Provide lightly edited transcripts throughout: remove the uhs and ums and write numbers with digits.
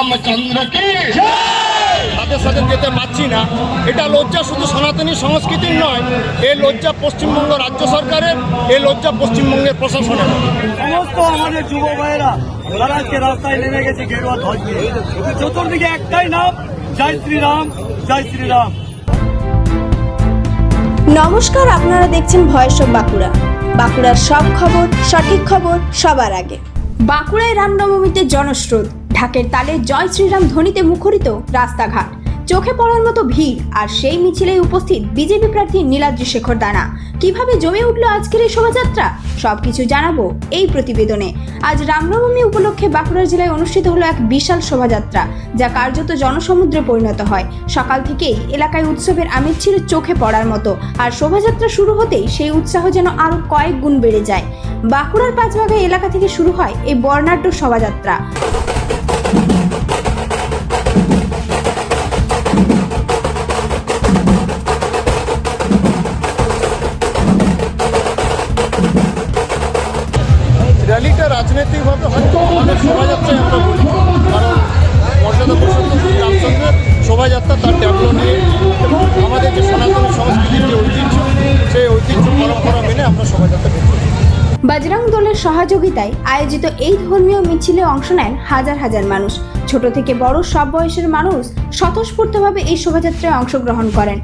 রামচন্দ্র কি সাথে সাথে যেতে পারছি না। এটা লজ্জা শুধু সনাতনী সংস্কৃতির নয়, এই লজ্জা পশ্চিমবঙ্গ রাজ্য সরকারের, এই লজ্জা পশ্চিমবঙ্গের প্রশাসনের। সমস্ত আমাদের যুব ভাইয়েরা তারা আজকে রাস্তায় নেমে গেছে গেরুয়া ধ্বজ নিয়ে। চতুর্দিকে একটাই নাম, জয় শ্রীরাম, জয় শ্রীরাম। নমস্কার, আপনারা দেখছেন ভয়েস অফ বাঁকুড়া। বাঁকুড়ার সব খবর, সঠিক খবর সবার আগে। বাঁকুড়ায় রামনবমীতে জনস্রোত, ঢাকের তালে জয় শ্রীরাম ধ্বনিতে মুখরিত রাস্তাঘাট, চোখে পড়ার মতো ভিড়, আর সেই মিছিলে উপস্থিত বিজেপি প্রার্থী নীলাদ্রি শেখর দানা। কিভাবে জমে উঠল আজকের এই শোভাযাত্রা, সবকিছু জানাবো এই প্রতিবেদনে। আজ রামনবমী উপলক্ষে বাঁকুড়া জেলায় অনুষ্ঠিত হলো এক বিশাল শোভাযাত্রা, যা কার্যত জনসমুদ্রে পরিণত হয়। সকাল থেকেই এলাকায় উৎসবের আমেজ ছিল চোখে পড়ার মতো, আর শোভাযাত্রা শুরু হতেই সেই উৎসাহ যেন আরো কয়েক গুণ বেড়ে যায়। বাঁকুড়ার পাঁচবাগা এলাকা থেকে শুরু হয় এই বর্ণাঢ্য শোভাযাত্রা। র্যালিটা রাজনৈতিকভাবে হয়তো আমাদের শোভাযাত্রায় আমরা বলি, কারণ মর্যাদা পুরুষোত্তম রামচন্দ্রের শোভাযাত্রা তার ডেভেলপ নিয়ে এবং আমাদের যে সনাতনী সংস্কৃতির যে ঐতিহ্য, সেই ঐতিহ্য পরম্পরা মেনে আমরা শোভাযাত্রা করি। বজরং দলের সহযোগিতায় আয়োজিত এই ধর্মীয় মিছিলে অংশ নেন হাজার হাজার মানুষ। ছোট থেকে বড় সব বয়সের মানুষ স্বতঃস্ফূর্তভাবে এই শোভাযাত্রায় অংশগ্রহণ করেন।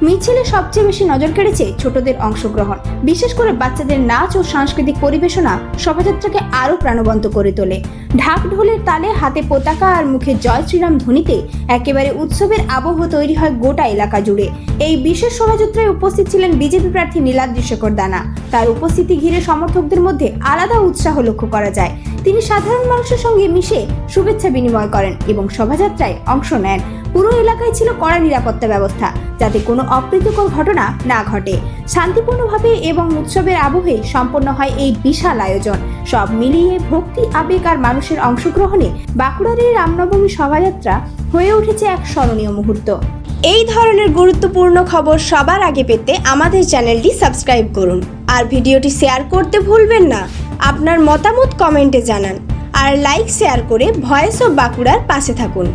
মিছিলে সবচেয়ে বেশি নজর কেড়েছে ছোটদের অংশগ্রহণ, বিশেষ করে বাচ্চাদের নাচ ও সাংস্কৃতিক পরিবেশনা শোভাযাত্রাকে আরো প্রাণবন্ত করে তোলে। ঢাক ঢোলের তালে, হাতে পতাকা আর মুখে জয় শ্রীরাম ধ্বনিতে একেবারে উৎসবের আবহ তৈরি হয় গোটা এলাকা জুড়ে। এই বিশেষ শোভাযাত্রায় উপস্থিত ছিলেন বিজেপি প্রার্থী নীলাদ্রি শেখর দানা। তার উপস্থিতি ঘিরে সমর্থকদের মধ্যে আলাদা উৎসাহ লক্ষ্য করা যায়। তিনি সাধারণ মানুষের সঙ্গে মিশে শুভেচ্ছা বিনিময় করেন এবং শোভাযাত্রায় অংশ নেন। পুরো এলাকায় ছিল কড়া নিরাপত্তা ব্যবস্থা, যাতে কোনো অপ্রীতিকর ঘটনা না ঘটে। শান্তিপূর্ণভাবে এবং উৎসবের আবহে সম্পন্ন হয় এই বিশাল আয়োজন। সব মিলিয়ে ভক্তি, আবেগ আর মানুষের অংশগ্রহণে বাঁকুড়ার এই রামনবমী শোভাযাত্রা হয়ে উঠেছে এক স্মরণীয় মুহূর্ত। এই ধরনের গুরুত্বপূর্ণ খবর সবার আগে পেতে আমাদের চ্যানেলটি সাবস্ক্রাইব করুন, আর ভিডিওটি শেয়ার করতে ভুলবেন না। আপনার মতামত কমেন্টে জানান, আর লাইক শেয়ার করে ভয়েস অফ বাঁকুড়ার পাশে থাকুন।